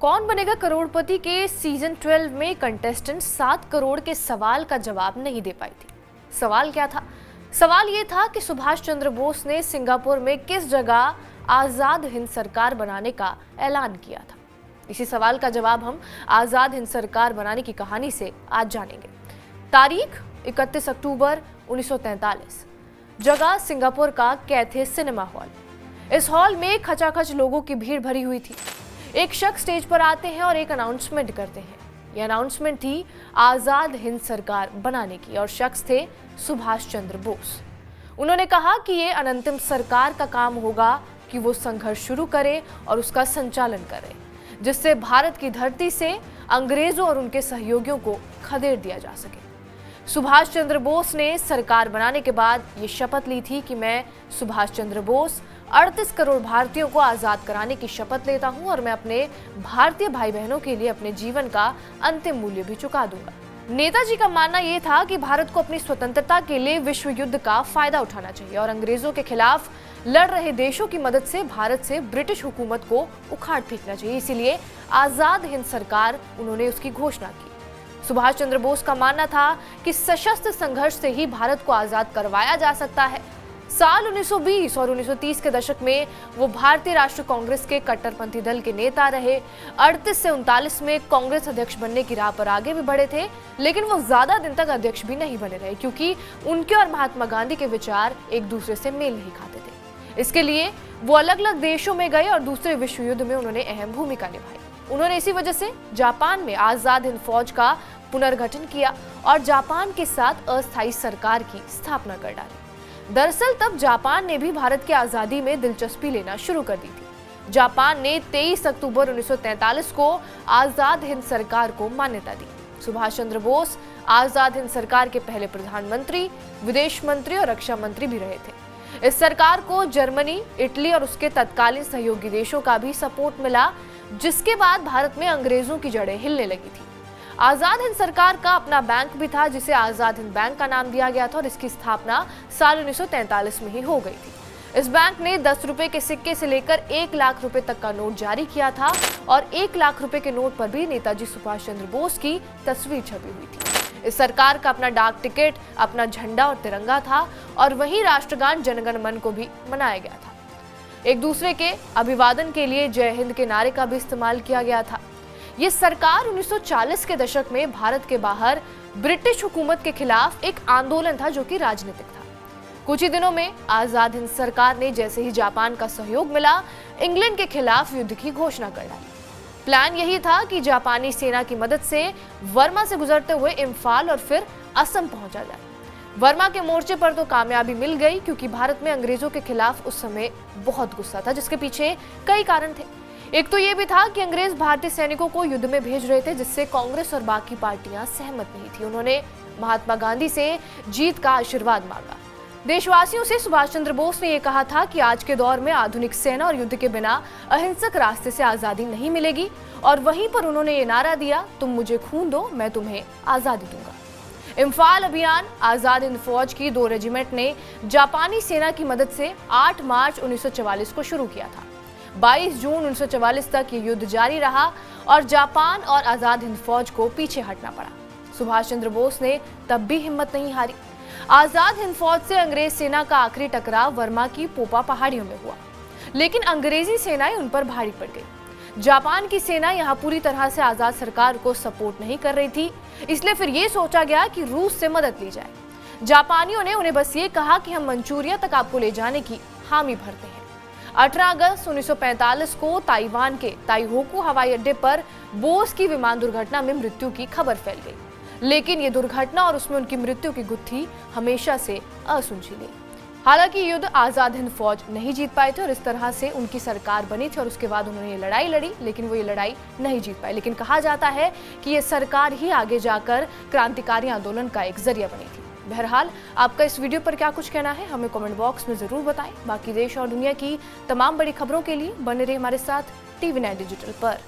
कौन बनेगा करोड़पति के सीजन 12 में कंटेस्टेंट 7 करोड़ के सवाल का जवाब नहीं दे पाई थी। सवाल क्या था? सवाल ये था कि सुभाष चंद्र बोस ने सिंगापुर में किस जगह आजाद हिंद सरकार बनाने का ऐलान किया था। इसी सवाल का जवाब हम आजाद हिंद सरकार बनाने की कहानी से आज जानेंगे। तारीख 31 अक्टूबर 1943। जगह सिंगापुर का कैथे सिनेमा हॉल। इस हॉल में खचाखच लोगों की भीड़ भरी हुई थी। एक शख्स स्टेज पर आते हैं और एक अनाउंसमेंट करते हैं। यह अनाउंसमेंट थी आजाद हिंद सरकार बनाने की और शख्स थे सुभाष चंद्र बोस। उन्होंने कहा कि ये अनंतिम सरकार का काम होगा कि वो संघर्ष शुरू करे और उसका संचालन करे, जिससे भारत की धरती से अंग्रेजों और उनके सहयोगियों को खदेड़ दिया जा सके। सुभाष चंद्र बोस ने सरकार बनाने के बाद ये शपथ ली थी कि मैं सुभाष चंद्र बोस 38 करोड़ भारतीयों को आजाद कराने की शपथ लेता हूं और मैं अपने भारतीय भाई बहनों के लिए अपने जीवन का अंतिम मूल्य भी चुका दूंगा। नेताजी का मानना यह था कि भारत को अपनी स्वतंत्रता के लिए विश्व युद्ध का फायदा उठाना चाहिए और अंग्रेजों के खिलाफ लड़ रहे देशों की मदद से भारत से ब्रिटिश हुकूमत को उखाड़ फेंकना चाहिए। इसीलिए आजाद हिंद सरकार उन्होंने उसकी घोषणा की। सुभाष चंद्र बोस का मानना था कि सशस्त्र संघर्ष से ही भारत को आजाद करवाया जा सकता है। साल 1920 और 1930 के दशक में वो भारतीय राष्ट्रीय कांग्रेस के कट्टरपंथी दल के नेता रहे। 38 से 39 में कांग्रेस अध्यक्ष बनने की राह पर आगे भी बढ़े थे, लेकिन वो ज्यादा दिन तक अध्यक्ष भी नहीं बने रहे क्योंकि उनके और महात्मा गांधी के विचार एक दूसरे से मेल नहीं खाते थे। इसके लिए वो अलग अलग देशों में गए और दूसरे विश्व युद्ध में उन्होंने अहम भूमिका निभाई। उन्होंने इसी वजह से जापान में आजाद हिंद फौज का पुनर्गठन किया और जापान के साथ अस्थायी सरकार की स्थापना कर डाली। दरअसल तब जापान ने भी भारत की आजादी में दिलचस्पी लेना शुरू कर दी थी। जापान ने 23 अक्टूबर 1943 को आजाद हिंद सरकार को मान्यता दी। सुभाष चंद्र बोस आजाद हिंद सरकार के पहले प्रधानमंत्री, विदेश मंत्री और रक्षा मंत्री भी रहे थे। इस सरकार को जर्मनी, इटली और उसके तत्कालीन सहयोगी देशों का भी सपोर्ट मिला, जिसके बाद भारत में अंग्रेजों की जड़ें हिलने लगी थी। आजाद हिंद सरकार का अपना बैंक भी था, जिसे आजाद हिंद बैंक का नाम दिया गया था और इसकी स्थापना साल 1943 में ही हो गई थी। इस बैंक ने 10 रुपए के सिक्के से लेकर 1 लाख रुपए तक का नोट जारी किया था और 1 लाख रुपए के नोट पर भी नेताजी सुभाष चंद्र बोस की तस्वीर छपी हुई थी। इस सरकार का अपना डाक टिकट, अपना झंडा और तिरंगा था और वहीं राष्ट्रगान जनगण मन को भी मनाया गया था। एक दूसरे के अभिवादन के लिए जय हिंद के नारे का भी इस्तेमाल किया गया था। ये सरकार 1940 के दशक में भारत के बाहर ब्रिटिश हुकूमत के खिलाफ एक आंदोलन था जो कि राजनीतिक था। कुछ ही दिनों में आजाद हिंद सरकार ने जैसे ही जापान का सहयोग मिला, इंग्लैंड के खिलाफ युद्ध की घोषणा कर डाली। प्लान यही था कि जापानी सेना की मदद से वर्मा से गुजरते हुए इम्फाल और फिर असम पहुंचा जाए। वर्मा के मोर्चे पर तो कामयाबी मिल गई क्योंकि भारत में अंग्रेजों के खिलाफ उस समय बहुत गुस्सा था, जिसके पीछे कई कारण थे। एक तो ये भी था कि अंग्रेज भारतीय सैनिकों को युद्ध में भेज रहे थे, जिससे कांग्रेस और बाकी पार्टियां सहमत नहीं थी। उन्होंने महात्मा गांधी से जीत का आशीर्वाद मांगा। देशवासियों से सुभाष चंद्र बोस ने यह कहा था कि आज के दौर में आधुनिक सेना और युद्ध के बिना अहिंसक रास्ते से आजादी नहीं मिलेगी और वहीं पर उन्होंने ये नारा दिया, तुम मुझे खून दो, मैं तुम्हें आजादी दूंगा। इम्फाल अभियान आजाद हिंद फौज की 2 रेजिमेंट ने जापानी सेना की मदद से 8 मार्च 1944 को शुरू किया था। 22 जून 1944 तक ये युद्ध जारी रहा और जापान और आजाद हिंद फौज को पीछे हटना पड़ा। सुभाष चंद्र बोस ने तब भी हिम्मत नहीं हारी। आजाद हिंद फौज से अंग्रेज सेना का आखिरी टकराव वर्मा की पोपा पहाड़ियों में हुआ, लेकिन अंग्रेजी सेनाएं उन पर भारी पड़ गई। जापान की सेना यहाँ पूरी तरह से आजाद सरकार को सपोर्ट नहीं कर रही थी, इसलिए फिर ये सोचा गया कि रूस से मदद ली जाए। जापानियों ने उन्हें बस ये कहा कि हम मंचूरिया तक आपको ले जाने की हामी भरते हैं। 18 अगस्त 1945 को ताइवान के ताइहोकू हवाई अड्डे पर बोस की विमान दुर्घटना में मृत्यु की खबर फैल गई, लेकिन ये दुर्घटना और उसमें उनकी मृत्यु की गुत्थी हमेशा से असुलझी। हालांकि युद्ध आजाद हिंद फौज नहीं जीत पाए थे और इस तरह से उनकी सरकार बनी थी और उसके बाद उन्होंने ये लड़ाई लड़ी, लेकिन वो ये लड़ाई नहीं जीत पाए। लेकिन कहा जाता है कि ये सरकार ही आगे जाकर क्रांतिकारी आंदोलन का एक जरिया बनी थी। बहरहाल आपका इस वीडियो पर क्या कुछ कहना है, हमें कमेंट बॉक्स में जरूर बताएं। बाकी देश और दुनिया की तमाम बड़ी खबरों के लिए बने रहिए हमारे साथ TV9 डिजिटल पर।